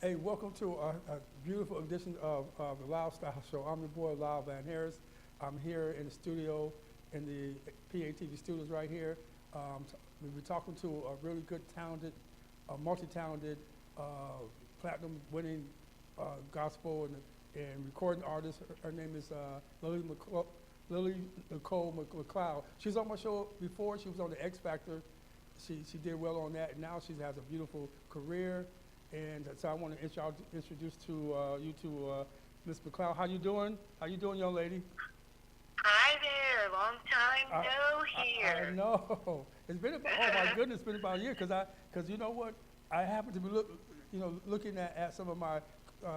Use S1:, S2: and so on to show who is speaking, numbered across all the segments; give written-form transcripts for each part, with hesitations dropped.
S1: Hey, welcome to a beautiful edition of the Lyle Style Show. I'm your boy, Lyle Van Harris. I'm here in the studio, in the PATV studios right here. We're talking to a really good, talented, multi-talented, platinum-winning gospel and recording artist. Her name is Lillie McCloud. She's on my show before. She was on the X Factor. She did well on that, and now she has a beautiful career. And so I want to introduce you to Ms. McCloud. How you doing? How you doing, young lady?
S2: Hi there. Long time no here.
S1: I know. It's been about, oh my goodness, it's been about a year because you know what? I happened to be looking at some of my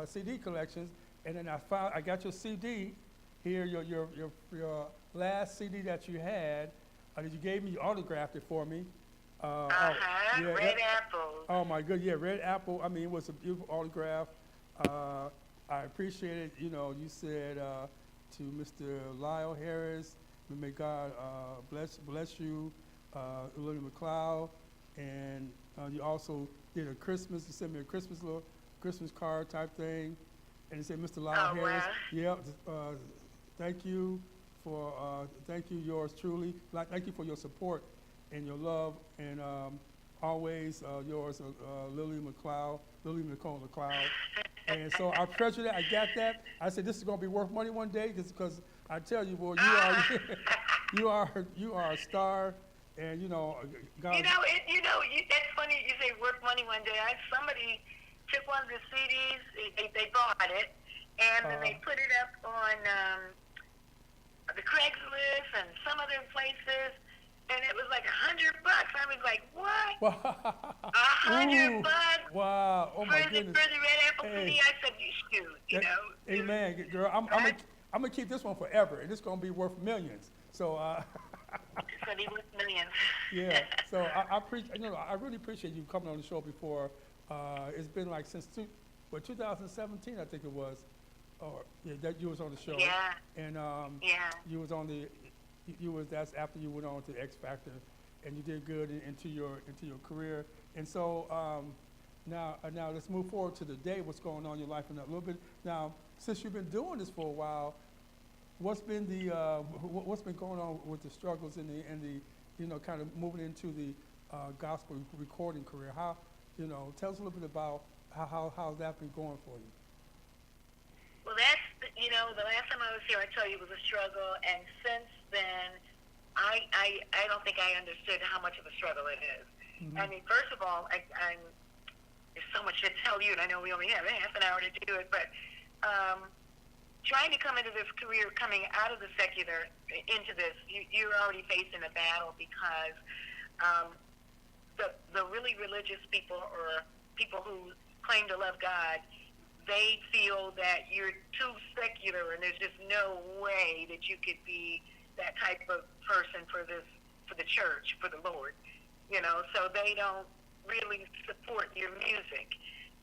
S1: CD collections, and then I got your CD here, your last CD that you had. That you gave me, you autographed it for me.
S2: Yeah, Red Apple.
S1: Oh my good, yeah, Red Apple. I mean, it was a beautiful autograph. I appreciate it. You know, you said to Mr. Lyle Harris, may God bless you, Lillie McCloud, and you also did a Christmas. You sent me a little Christmas card type thing, and you said, Mr. Lyle Harris,
S2: wow.
S1: yeah, thank you yours truly. Thank you for your support and your love, and always yours, Lillie Nicole McCloud. And so I treasure that. I got that. I said this is going to be worth money one day, because I tell you, boy, you are a star, and God.
S2: That's funny. You say worth money one day. Somebody took one of the CDs. They bought it, and then they put it up on the Craigslist and some other places. And it was like $100. I was like, what? $100
S1: wow. Oh my goodness.
S2: For the Red Apple CD. I said, shoot,
S1: Amen, girl. I'm gonna keep this one forever, and it's gonna be worth millions. So.
S2: It's gonna be worth millions.
S1: Yeah. So I really appreciate you coming on the show before. It's been like since 2017, I think it was. Or that you was on the show.
S2: Yeah.
S1: And you was on the. That's after you went on to X Factor, and you did good into your career. And so now let's move forward to the day. What's going on in your life in a little bit. Now, since you've been doing this for a while, what's been going on with the struggles and the kind of moving into the gospel recording career? How tell us a little bit about how's that been going for you?
S2: Well, that's the last time I was here, I tell you, it was a struggle, and since then, I don't think I understood how much of a struggle it is. Mm-hmm. I mean, first of all, there's so much to tell you, and I know we only have half an hour to do it, but trying to come into this career, coming out of the secular into this, you're already facing a battle, because the really religious people, or people who claim to love God, they feel that you're too secular, and there's just no way that you could be that type of person for the church, for the Lord, so they don't really support your music.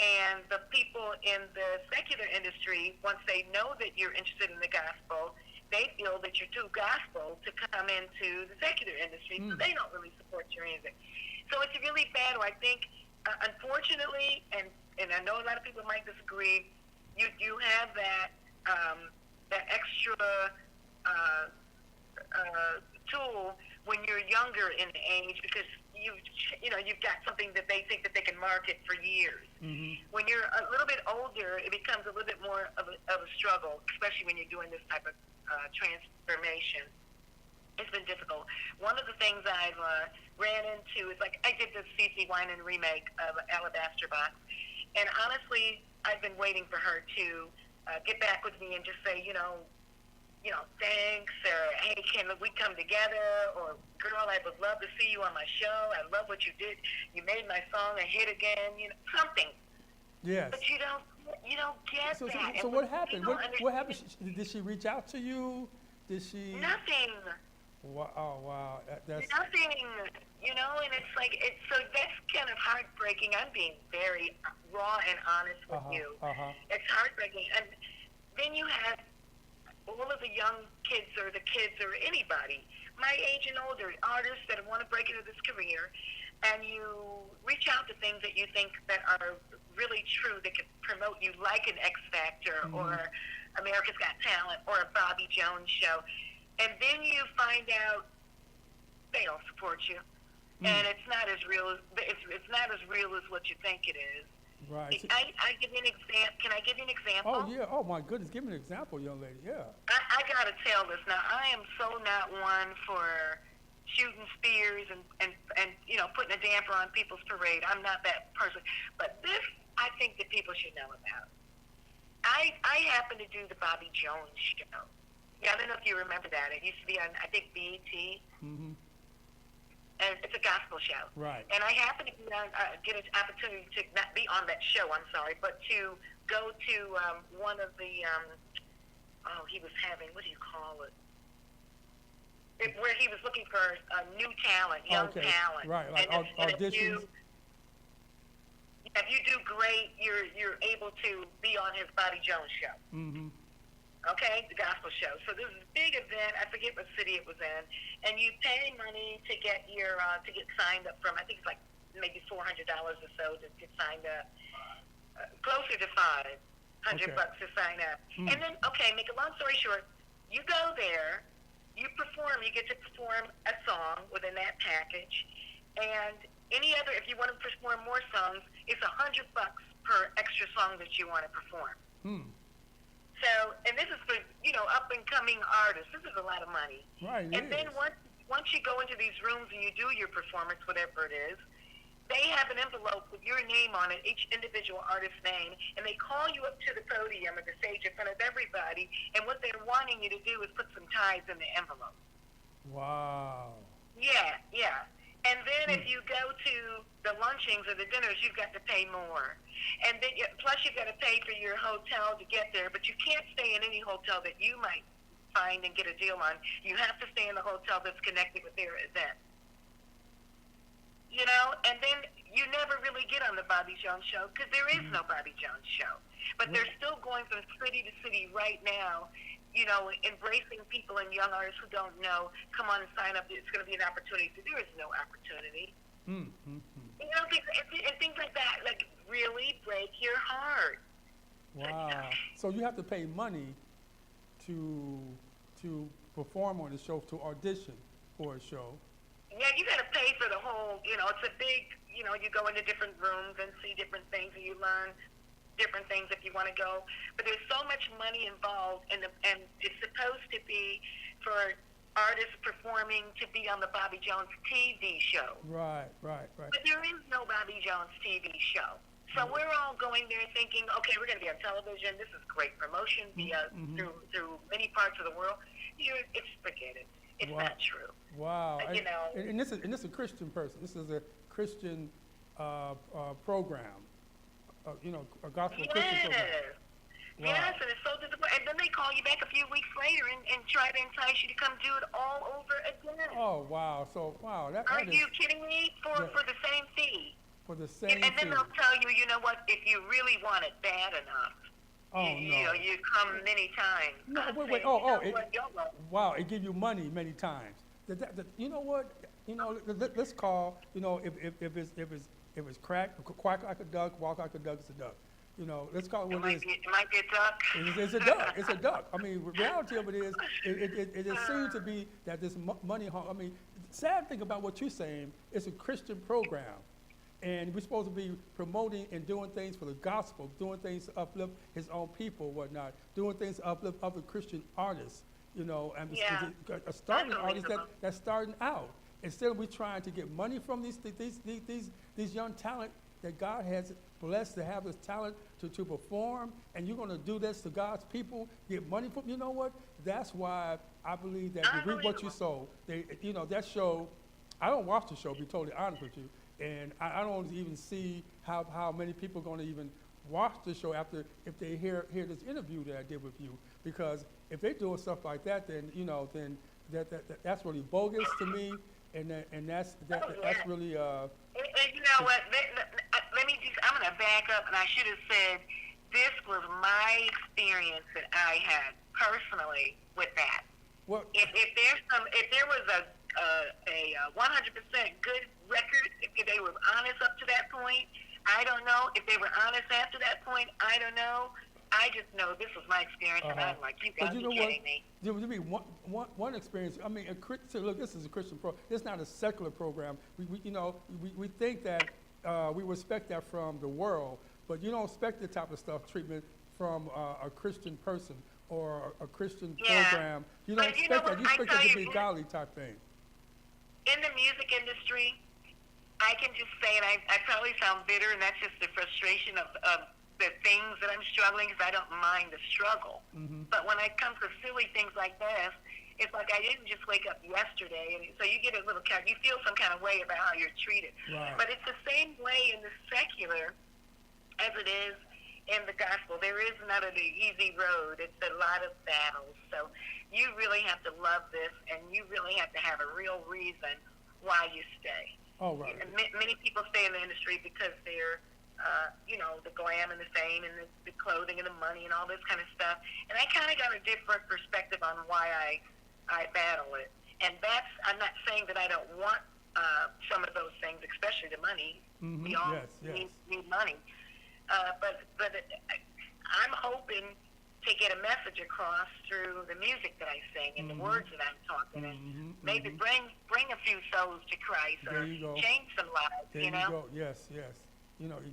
S2: And the people in the secular industry, once they know that you're interested in the gospel, they feel that you're too gospel to come into the secular industry, so they don't really support your music. So it's a really bad one. I think, unfortunately, and I know a lot of people might disagree, you have that extra tool when you're younger in age, because you've got something that they think that they can market for years. Mm-hmm. When you're a little bit older, it becomes a little bit more of a struggle, especially when you're doing this type of transformation. It's been difficult. One of the things I've ran into is, like, I did this CeCe Winans remake of Alabaster Box, and honestly, I've been waiting for her to get back with me and just say, thanks, or hey, can we come together? Or, girl, I would love to see you on my show. I love what you did. You made my song a hit again. Something.
S1: Yes.
S2: But you don't get that.
S1: So what happened? What happened? Did she reach out to you? Did she?
S2: Nothing.
S1: Wow! Oh, wow! That's
S2: nothing. And it's like so that's kind of heartbreaking. I'm being very raw and honest with you. It's heartbreaking, and then you have all of the young kids or anybody my age and older, artists that want to break into this career, and you reach out to things that you think that are really true that could promote you, like an X Factor or America's Got Talent or a Bobby Jones show, and then you find out they don't support you, and it's not as real as it's not as real as what you think it is.
S1: Right.
S2: I give you an example. Can I give you an example?
S1: Oh, yeah. Oh, my goodness. Give me an example, young lady. Yeah.
S2: I got to tell this. Now, I am so not one for shooting spears and putting a damper on people's parade. I'm not that person. But this, I think that people should know about. I happen to do the Bobby Jones show. Yeah, I don't know if you remember that. It used to be on, I think, BET. Mm-hmm. And it's a gospel show.
S1: Right.
S2: And I happen to be on, get an opportunity to not be on that show, I'm sorry, but to go to one of the, he was having, what do you call it? Where he was looking for new talent, young talent.
S1: Right, like auditions.
S2: If you do great, you're able to be on his Bobby Jones show. Mm-hmm. Okay, the gospel show. So this is a big event. I forget what city it was in, and you pay money to get your to get signed up from. I think it's like maybe $400 or so to get signed up. Closer to $500 to sign up. And then, make a long story short, you go there, you perform. You get to perform a song within that package, and any other. If you want to perform more songs, it's $100 per extra song that you want to perform. So, and this is for, up and coming artists. This is a lot of money.
S1: Right.
S2: And then once you go into these rooms and you do your performance, whatever it is, they have an envelope with your name on it, each individual artist's name, and they call you up to the podium or the stage in front of everybody, and what they're wanting you to do is put some ties in the envelope.
S1: Wow.
S2: Yeah. And then if you go to the lunchings or the dinners, you've got to pay more. And then plus you've got to pay for your hotel to get there, but you can't stay in any hotel that you might find and get a deal on. You have to stay in the hotel that's connected with their event. And then you never really get on the Bobby Jones show because there is no Bobby Jones show. But they're still going from city to city right now, embracing people and young artists who don't know, come on and sign up. It's going to be an opportunity. So there is no opportunity. Things like that, like, really break your heart.
S1: Wow. So you have to pay money to perform on the show, to audition for a show.
S2: Yeah, you got to pay for the whole, it's a big, you go into different rooms and see different things and you learn different things if you want to go. But there's so much money involved and it's supposed to be for artists performing to be on the Bobby Jones TV show. Right. But there is no Bobby Jones TV show. So we're all going there thinking, okay, we're going to be on television. This is great promotion through many parts of the world. Forget it. It's not true.
S1: Wow. And this is a Christian person. This is a Christian program. A gospel Christian program.
S2: Wow. Yes, and it's so disappointing. And then they call you back a few weeks later and try to entice you to come do it all over again.
S1: Oh, wow. So, wow.
S2: Are you kidding me? For the same fee.
S1: For the same
S2: And then
S1: fee.
S2: they'll tell you, you know what, if you really want it bad enough, you come many times.
S1: No, wait. Wow, it give you money many times. You know what? Let's call, if it's crack, quack like a duck, walk like a duck, it's a duck. Let's call it what it is.
S2: It might be a duck.
S1: It's a duck. It's a duck. I mean, the reality of it is, it seems to be that this money. I mean, the sad thing about what you're saying, it's a Christian program, and we're supposed to be promoting and doing things for the gospel, doing things to uplift His own people, whatnot, doing things to uplift other Christian artists. And a starting artist that's starting out. Instead of we trying to get money from these young talent that God has blessed to have this talent to perform, and you're going to do this to God's people, get money from, you know what? That's why I believe that you reap what you sow. That show, I don't watch the show, to be totally honest with you, and I don't even see how many people are going to even watch the show after if they hear this interview that I did with you, because if they're doing stuff like that, then that's really bogus to me, and that's really.
S2: And you know what? Let me just. I'm going to back up, and I should have said this was my experience that I had personally with that.
S1: Well,
S2: if there was a 100% good record, if they they were honest after that point, I don't know. I just know this was my experience, and I'm like, you got to be kidding me.
S1: There would be one experience. I mean, so look, this is a Christian program. It's not a secular program. We think that we respect that from the world, but you don't expect the type of treatment from a Christian person or a Christian program. You don't expect that. You expect it to be a godly type thing.
S2: In the music industry, I can just say, and I probably sound bitter, and that's just the frustration of the things that I'm struggling, because I don't mind the struggle. Mm-hmm. But when I come to silly things like this, it's like I didn't just wake up yesterday, and so you get a little, you feel some kind of way about how you're treated. Right. But it's the same way in the secular as it is in the gospel. There is not an easy road. It's a lot of battles. So you really have to love this, and you really have to have a real reason why you stay.
S1: Oh, right.
S2: And many people stay in the industry because they're the glam and the fame and the clothing and the money and all this kind of stuff. And I kind of got a different perspective on why I battle it. And I'm not saying that I don't want some of those things, especially the money. Mm-hmm. We all need money. But I'm hoping to get a message across through the music that I sing and the words that I'm talking, and maybe bring a few souls to Christ or change some lives.
S1: There you go. Yes.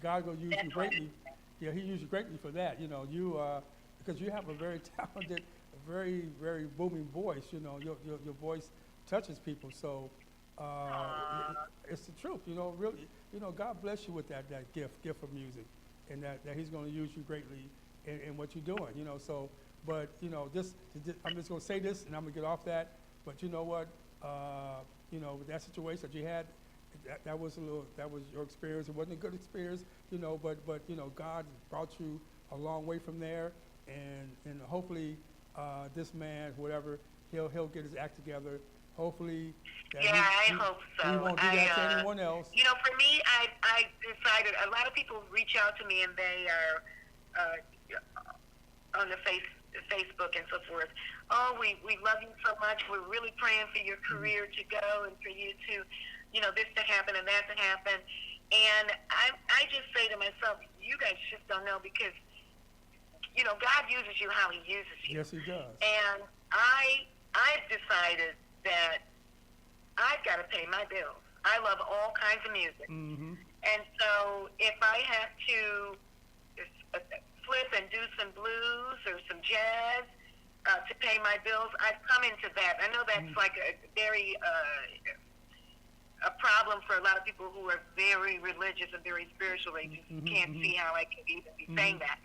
S1: God will use you greatly. Yeah, He used you greatly for that. Because you have a very talented, very, very booming voice. Your voice touches people. So it's the truth. Really. God bless you with that gift of music, and that He's going to use you greatly in what you're doing. So, but this I'm just going to say this, and I'm going to get off that. But you know what? With that situation that you had. That was your experience. It wasn't a good experience, but God brought you a long way from there, and hopefully this man, whatever, he'll get his act together. Hopefully,
S2: I hope so.
S1: He won't do that to anyone else.
S2: For me, I decided, a lot of people reach out to me, and they are on the Facebook and so forth. Oh, we love you so much. We're really praying for your career to go and for you to, this to happen and that to happen. And I just say to myself, you guys just don't know, because, God uses you how He uses you.
S1: Yes, He does.
S2: And I've decided that I've got to pay my bills. I love all kinds of music. Mm-hmm. And so if I have to flip and do some blues or some jazz to pay my bills, I've come into that. I know that's like a very a problem for a lot of people who are very religious and very spiritual. They just can't see how I could even be saying that.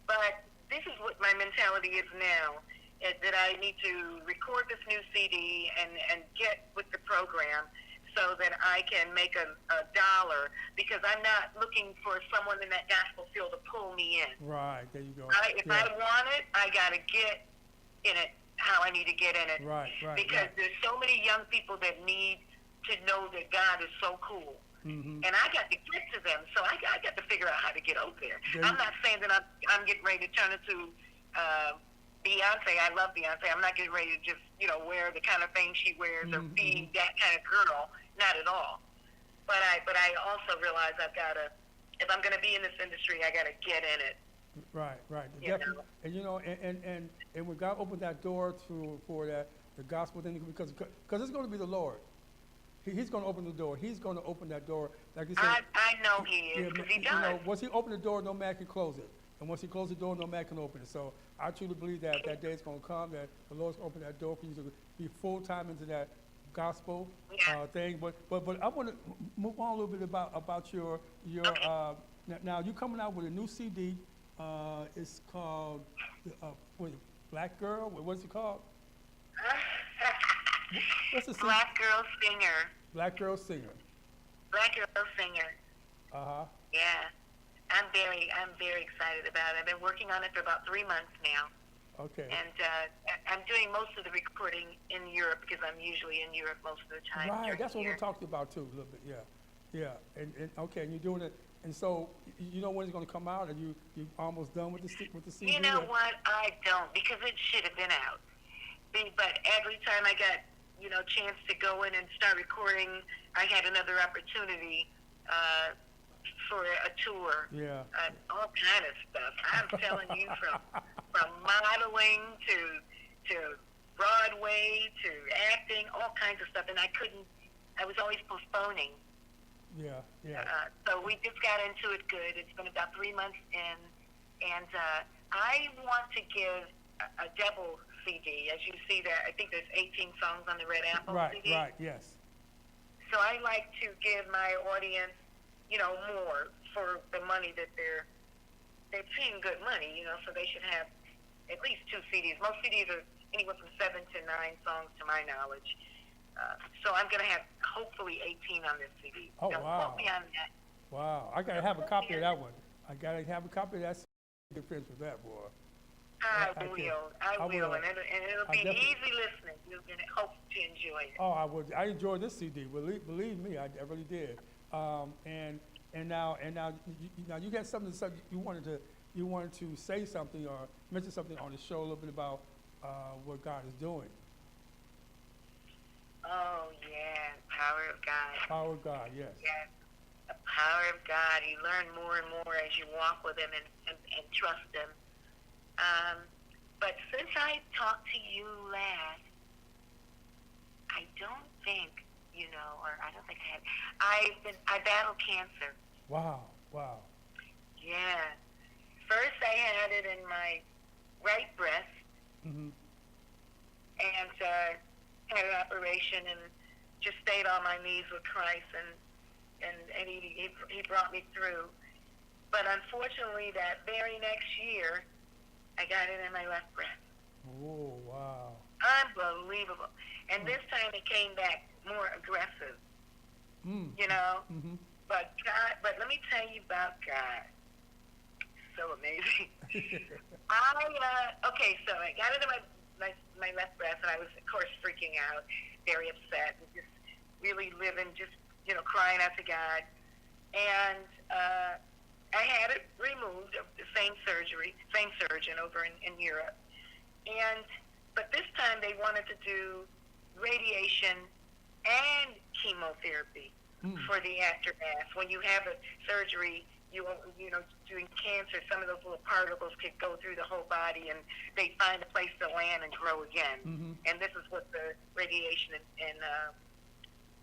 S2: But this is what my mentality is now, is that I need to record this new CD and get with the program so that I can make a dollar, because I'm not looking for someone in that gospel field to pull me in.
S1: Right, there you go.
S2: If I want it, I got to get in it how I need to get in it.
S1: Right.
S2: Because there's so many young people that need to know that God is so cool. Mm-hmm. And I got to get to them, so I got to figure out how to get over there. I'm not saying that I'm getting ready to turn into Beyonce. I love Beyonce. I'm not getting ready to just, wear the kind of thing she wears or be that kind of girl. Not at all. But I also realize I've got to, if I'm going to be in this industry, I got to get in it.
S1: Right. Definitely. And when God opened that door for the gospel thing, because it's going to be the Lord. He's going to open the door. He's going to open that door. Like you said,
S2: I know He is, because He does.
S1: Once He opens the door, no man can close it. And once He closes the door, no man can open it. So I truly believe that day is going to come, that the Lord's going to open that door for you to be full-time into that gospel thing. But I want to move on a little bit about your now you're coming out with a new CD. It's called Black Girl. What's it called? What's the CD?
S2: Black Girl Singer.
S1: Black Girl Singer.
S2: Black Girl Singer. Yeah, I'm very excited about it. I've been working on it for about 3 months now.
S1: Okay.
S2: And I'm doing most of the recording in Europe, because I'm usually in Europe most of the time.
S1: Right, that's what we're talking about too, a little bit. Yeah. And okay, and you're doing it. And so, you know when it's going to come out? Are you almost done with the CD?
S2: You know what? I don't, because it should have been out. But every time I got chance to go in and start recording, I had another opportunity for a tour.
S1: Yeah.
S2: All kind of stuff. I'm telling you, from modeling to Broadway to acting, all kinds of stuff, and I was always postponing.
S1: Yeah, yeah.
S2: So we just got into it good. It's been about 3 months in, and I want to give a double CD. As you see there, I think there's 18 songs on the Red Apple CD.
S1: Right, yes.
S2: So I like to give my audience, more for the money that they're paying good money, so they should have at least 2 CDs. Most CDs are anywhere from 7 to 9 songs to my knowledge. So I'm going to have hopefully 18 on this CD.
S1: Oh,
S2: Don't
S1: wow.
S2: quote me on that.
S1: Wow. I got to have a copy of that one. I got to have a copy of that CD. Good friends with that, boy.
S2: I will, and it'll be easy listening. You're going to hope to enjoy it.
S1: Oh, I would. I enjoyed this CD. Believe me, I really did. And now you got something to say. You wanted to say something or mention something on the show a little bit about what God is doing.
S2: Oh yeah, power of God.
S1: Power of God, yes.
S2: Yes, the power of God. You learn more and more as you walk with Him and trust Him. But since I talked to you last, I don't think, or I don't think I battled cancer.
S1: Wow.
S2: Yeah. First I had it in my right breast,
S1: Mm-hmm.
S2: and had an operation and just stayed on my knees with Christ, and he brought me through. But unfortunately, that very next year, I got it in my left breast.
S1: Oh, wow.
S2: Unbelievable. And this time it came back more aggressive,
S1: Mm-hmm.
S2: But God, let me tell you about God. So amazing. So I got it in my left breast, and I was, of course, freaking out, very upset, and just really living, crying out to God. And I had it removed, the same surgeon over in Europe. But this time they wanted to do radiation and chemotherapy for the aftermath. When you have a surgery, doing cancer, some of those little particles could go through the whole body, and they find a place to land and grow again.
S1: Mm-hmm.
S2: And this is what the radiation and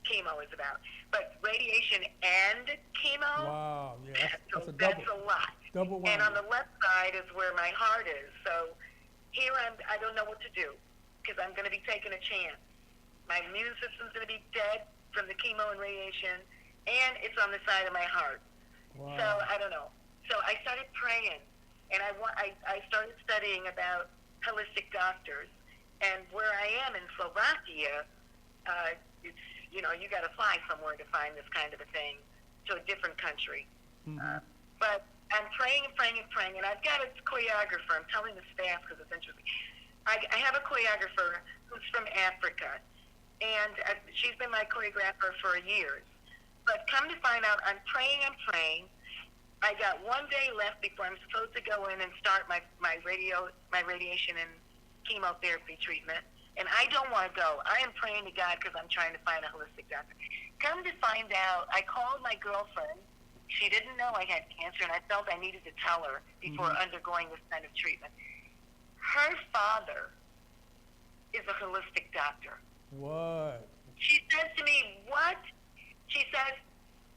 S2: chemo is about. But radiation and chemo,
S1: wow, yeah, that's
S2: a lot.
S1: Double whammy.
S2: And on the left side is where my heart is. So here I don't know what to do, because I'm going to be taking a chance. My immune system's going to be dead from the chemo and radiation, and it's on the side of my heart.
S1: Wow.
S2: So I don't know. So I started praying, and I started studying about holistic doctors. And where I am in Slovakia, it's, you got to fly somewhere to find this kind of a thing, to a different country.
S1: Mm-hmm.
S2: But I'm praying and praying and praying, and I've got a choreographer. I'm telling the staff because it's interesting. I have a choreographer who's from Africa, and she's been my choreographer for years. But come to find out, I'm praying. I got 1 day left before I'm supposed to go in and start my radiation and chemotherapy treatment. And I don't want to go. I am praying to God because I'm trying to find a holistic doctor. Come to find out, I called my girlfriend. She didn't know I had cancer, and I felt I needed to tell her before undergoing this kind of treatment. Her father is a holistic doctor.
S1: What?
S2: She says to me, what? She says,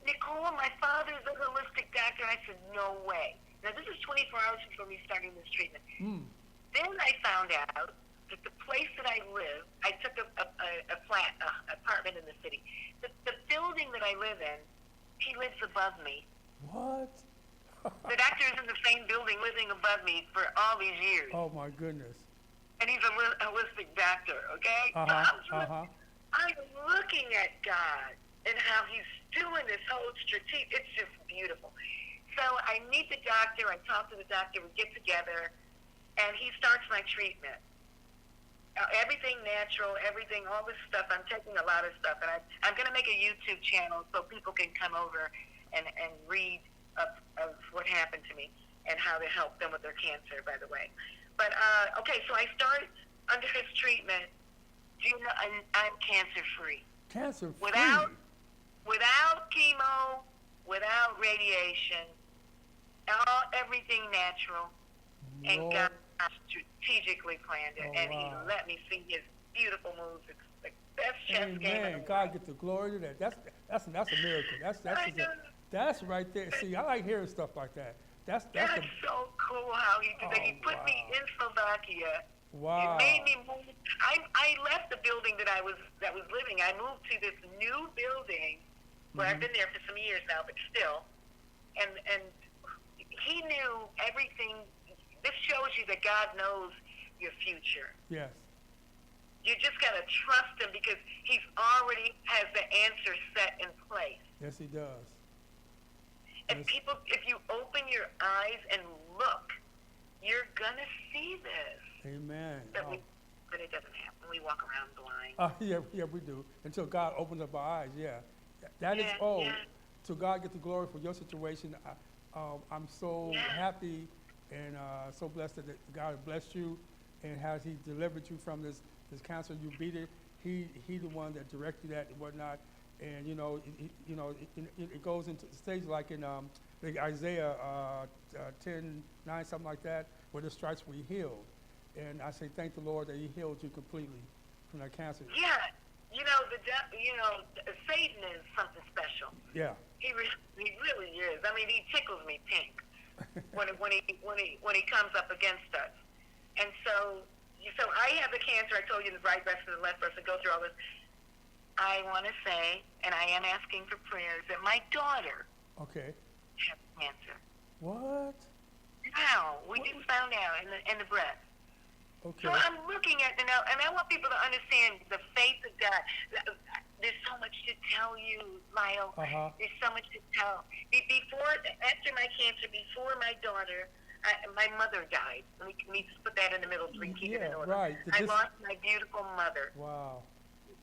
S2: Nicole, my father's a holistic doctor. I said, no way. Now, this is 24 hours before me starting this treatment. Then I found out that the place that I live, I took a apartment in the city. The building that I live in, he lives above me.
S1: What?
S2: The doctor is in the same building living above me for all these years.
S1: Oh, my goodness.
S2: And he's a holistic doctor, okay? I'm looking at God and how he's doing this whole strategic. It's just beautiful. So I meet the doctor. I talk to the doctor. We get together, and he starts my treatment. Everything natural, everything, all this stuff. I'm taking a lot of stuff, and I'm going to make a YouTube channel so people can come over and read of what happened to me and how to help them with their cancer, by the way. But, okay, so I start under his treatment. Do you know, I'm cancer-free.
S1: Cancer-free?
S2: Without chemo, without radiation, everything natural, and
S1: Lord.
S2: God strategically planned it,
S1: Oh,
S2: and
S1: wow.
S2: He let me see His beautiful moves. It's the best chess game in the
S1: Amen.
S2: world.
S1: God get the glory to that. That's a miracle.
S2: I know.
S1: That's right there. See, I like hearing stuff like that. That's
S2: That's
S1: the
S2: so cool how He did that. He
S1: Oh,
S2: put me
S1: wow.
S2: in Slovakia.
S1: wow.
S2: It made me move. I left the building that was living. I moved to this new building where I've been there for some years now, but still. And He knew everything. This shows you that God knows your future.
S1: Yes.
S2: You just got to trust Him because He's already has the answer set in place.
S1: Yes, He does.
S2: And
S1: Yes.
S2: people, if you open your eyes and look, you're going to see this.
S1: Amen.
S2: But it doesn't happen. We walk around blind.
S1: Yeah, we do. Until God opens up our eyes, yeah. That is,
S2: Yeah.
S1: to God get the glory for your situation. I'm so happy and so blessed that God has blessed you and has He delivered you from this cancer. You beat it. He the one that directed that and whatnot. And, it goes into stages like in like Isaiah 10:9, something like that, where the stripes we healed. And I say thank the Lord that He healed you completely from that cancer.
S2: Yeah. Satan is something special.
S1: Yeah.
S2: He really is. I mean, he tickles me pink when he comes up against us. And so I have the cancer. I told you the right breast and the left breast, and go through all this. I want to say, and I am asking for prayers, that my daughter
S1: Okay.
S2: has cancer.
S1: What?
S2: Wow, we just found out in the breast.
S1: Okay.
S2: So I'm looking at and I want people to understand the faith of God. There's so much to tell you, Lyle. There's so much to tell. After my cancer, before my daughter, my mother died. Let me just put that in the middle so we can keep it in order.
S1: Right.
S2: I lost my beautiful mother.
S1: Wow.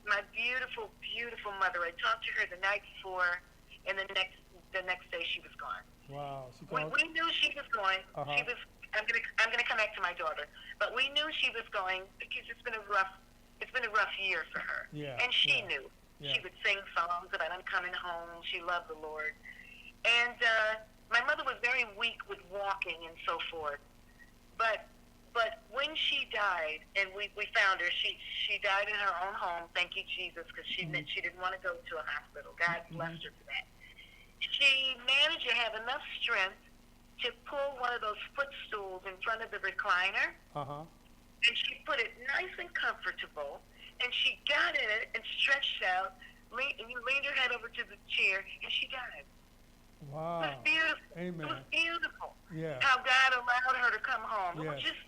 S2: My beautiful, beautiful mother. I talked to her the night before, and the next day she was gone.
S1: Wow.
S2: We knew she was going. She was. I'm gonna connect to my daughter, but we knew she was going because it's been a rough year for her.
S1: Yeah.
S2: And she knew.
S1: Yeah.
S2: She would sing songs about I'm coming home. She loved the Lord, and my mother was very weak with walking and so forth. But when she died, and we found her, she died in her own home. Thank you, Jesus, because she didn't want to go to a hospital. God blessed her for that. She managed to have enough strength to pull one of those footstools in front of the recliner, and she put it nice and comfortable, and she got in it and stretched out, and you leaned her head over to the chair, and she died.
S1: Wow.
S2: It was beautiful.
S1: Amen.
S2: It was beautiful.
S1: Yeah.
S2: How God allowed her to come home. It was
S1: Yes.
S2: just,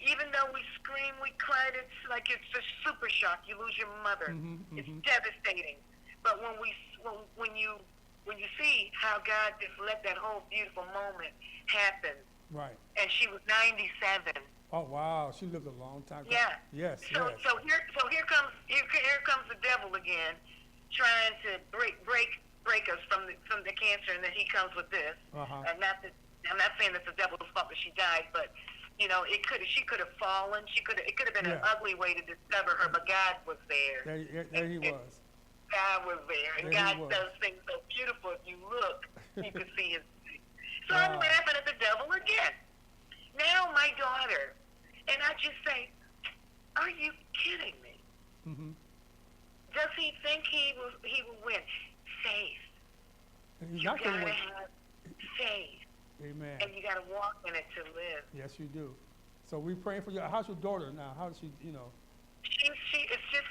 S2: even though we screamed, we cried, it's like it's a super shock. You lose your mother. It's devastating. But when you see how God just let that whole beautiful moment happen,
S1: Right.
S2: and she was 97.
S1: Oh wow. She lived a long time.
S2: Yeah.
S1: Yes.
S2: So
S1: Yes.
S2: here comes the devil again, trying to break us from the cancer, and then he comes with this. And I'm not saying it's the devil's fault that she died, but she could have fallen. It could have been an ugly way to discover her, but God was there.
S1: There He was.
S2: God was there, and
S1: There He
S2: God
S1: was.
S2: does things so beautiful. If you look, you can see His. So
S1: Wow.
S2: I'm laughing at the devil again. Now my daughter, and I just say, "Are you kidding me? Does he think he will win? Faith.
S1: He's
S2: You
S1: not going to
S2: gotta
S1: win.
S2: have faith,
S1: Amen.
S2: and you gotta walk in it to live."
S1: Yes, you do. So we praying for you. How's your daughter now? How does she?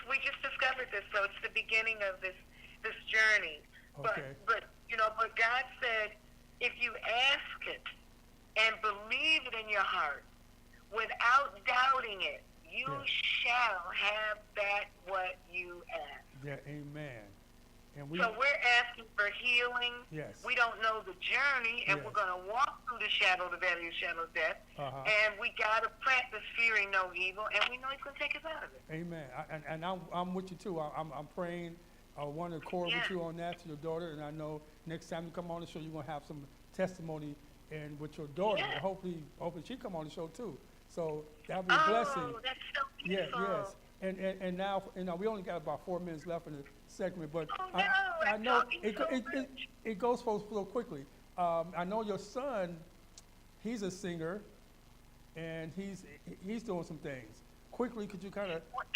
S2: We just discovered this, so it's the beginning of this journey.
S1: Okay.
S2: But God said, if you ask it and believe it in your heart, without doubting it, you shall have that what you ask.
S1: Yeah. Amen. And
S2: So we're asking for healing.
S1: Yes.
S2: We don't know the journey, and we're going to walk through the shadow, the valley of the shadow of death. And we got to practice fearing no evil, and we know He's going to take us out of it.
S1: Amen. And I'm with you too. I'm praying. I want to accord with you on that to your daughter, and I know next time you come on the show, you're going to have some testimony and with your daughter.
S2: Yeah.
S1: Hopefully she come on the show too. So that'll be a blessing.
S2: Oh, that's so beautiful.
S1: Yes. And now we only got about 4 minutes left in the segment, but
S2: Oh, no,
S1: I
S2: I'm
S1: know
S2: talking so much.
S1: it goes so quickly. I know your son, he's a singer, and he's doing some things. Quickly, could you kind of?
S2: Well,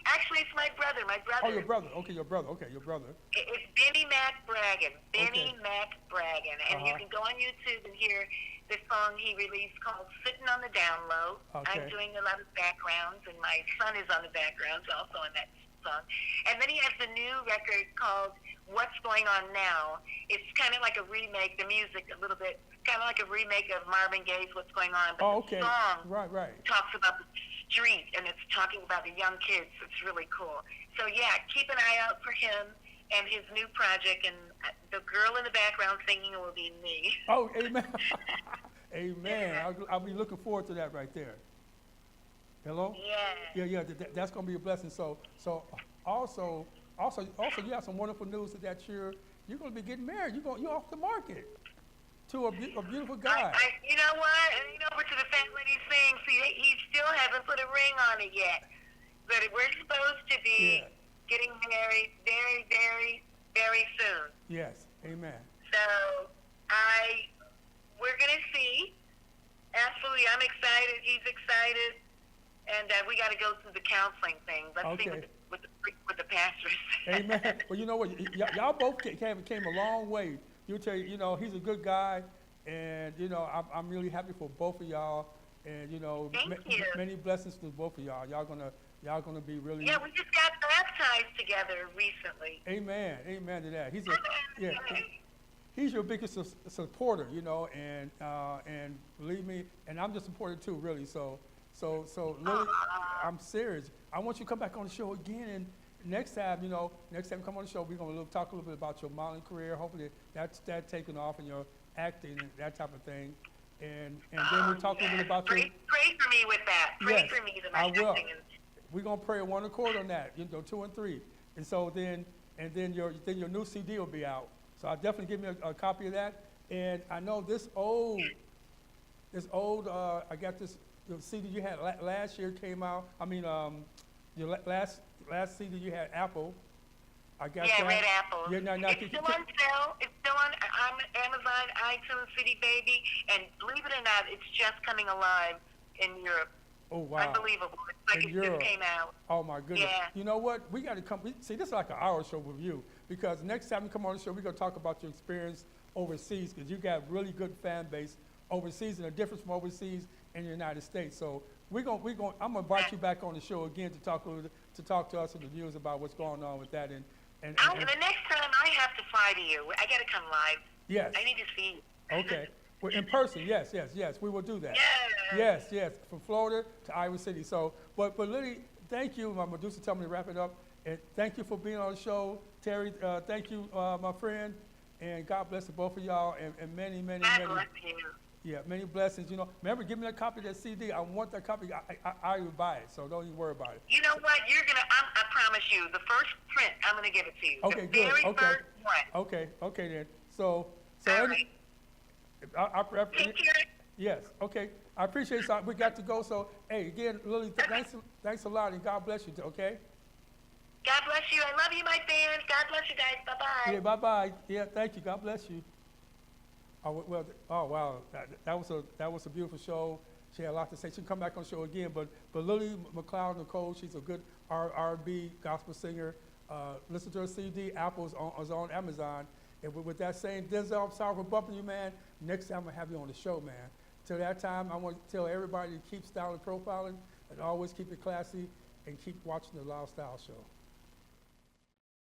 S2: actually, it's my brother. My brother.
S1: Oh, your brother. Okay, your brother. Okay, your brother.
S2: It's Benny Mac Braggin. Benny
S1: Okay.
S2: Mac Braggin. And you
S1: Uh-huh.
S2: can go on YouTube and hear this song he released called Sitting on the Down Low.
S1: Okay.
S2: I'm doing a lot of backgrounds, and my son is on the backgrounds also in that song. And then he has the new record called What's Going On Now. It's kind of like a remake, the music a little bit, kind of like a remake of Marvin Gaye's What's Going On. But
S1: Oh,
S2: the
S1: okay.
S2: song
S1: Right.
S2: talks about the street, and it's talking about the young kids. It's really cool. So yeah, keep an eye out for him and his new project, and the girl in the background singing will be me.
S1: Oh, amen. Amen. I'll be looking forward to that right there. Hello?
S2: Yeah.
S1: Yeah. That's going to be a blessing. So also, you have some wonderful news that you're going to be getting married. You're off the market to a beautiful guy.
S2: You know what? Over to the fat lady thing. See, he still hasn't put a ring on it yet, but we're supposed to be getting married very, very, very soon.
S1: Yes. Amen.
S2: So we're gonna see. Absolutely, I'm excited. He's excited, and we got to go through the counseling thing. Let's see what the pastors say.
S1: Amen. Well, you know what? Y'all both came a long way. He's a good guy, and I'm really happy for both of y'all, and
S2: Thank you.
S1: many blessings to both of y'all. Y'all gonna be really.
S2: Yeah, we just got baptized together recently.
S1: Amen. Amen to that. He's your biggest supporter, and believe me, and I'm just supporter too, really. So Lillie, I'm serious. I want you to come back on the show again, and next time you come on the show, we're gonna talk a little bit about your modeling career. Hopefully that's taking off, and your acting and that type of thing, and then we'll talk a little bit about
S2: pray for me with that. Pray for me that my
S1: I will.
S2: acting is.
S1: We're gonna pray one accord on that. 2 and 3, and so then your new CD will be out. So I'll definitely give me a copy of that. And I know this old. I got this CD you had last year came out. I mean, your last CD you had, Apple. I got that.
S2: Red Apple.
S1: Yeah, no,
S2: It's still on sale. It's still on Amazon, iTunes, City Baby, and believe it or not, it's just coming alive in Europe.
S1: Oh, wow.
S2: Unbelievable. It's like it just came out.
S1: Oh, my goodness.
S2: Yeah.
S1: You know what? We got to come. See, this is like an hour show with you, because next time you come on the show, we're going to talk about your experience overseas, because you got really good fan base overseas and the difference from overseas and the United States. So I'm going to invite you back on the show again to talk to us and the viewers about what's going on with that. And
S2: the next time I have to fly to you. I got to come live.
S1: Yes.
S2: I need to see you.
S1: Okay. Well, in person, yes, we will do that.
S2: Yeah.
S1: Yes, from Florida to Iowa City. So, but Lillie, thank you. My producer told me to wrap it up. And thank you for being on the show. Terry, thank you, my friend. And God bless the both of y'all, and many.
S2: God bless you.
S1: Yeah, many blessings. Remember, give me a copy of that CD. I want that copy. I will buy it, so don't even worry about it.
S2: You know what? I promise you, the first print, I'm gonna give it to you.
S1: Okay,
S2: the
S1: good.
S2: very
S1: Okay.
S2: first one.
S1: Okay then. So
S2: All right. Take care.
S1: Yes. Okay. I appreciate it. So we got to go. So hey, again, Lillie, thanks a lot, and God bless you. Okay.
S2: God bless you. I love you, my fans. God bless you guys. Bye-bye.
S1: Yeah. Bye. Yeah. Thank you. God bless you. Oh well. Oh wow. That was a beautiful show. She had a lot to say. She'll come back on the show again. But Lillie McCloud, Nicole, she's a good R&B gospel singer. Listen to her CD. Apple is on Amazon. And with that saying, Denzel, I'm sorry for bumping you, man. Next time I'm going to have you on the show, man. Till that time, I want to tell everybody to keep styling, profiling, and always keep it classy, and keep watching the Lyle Style Show.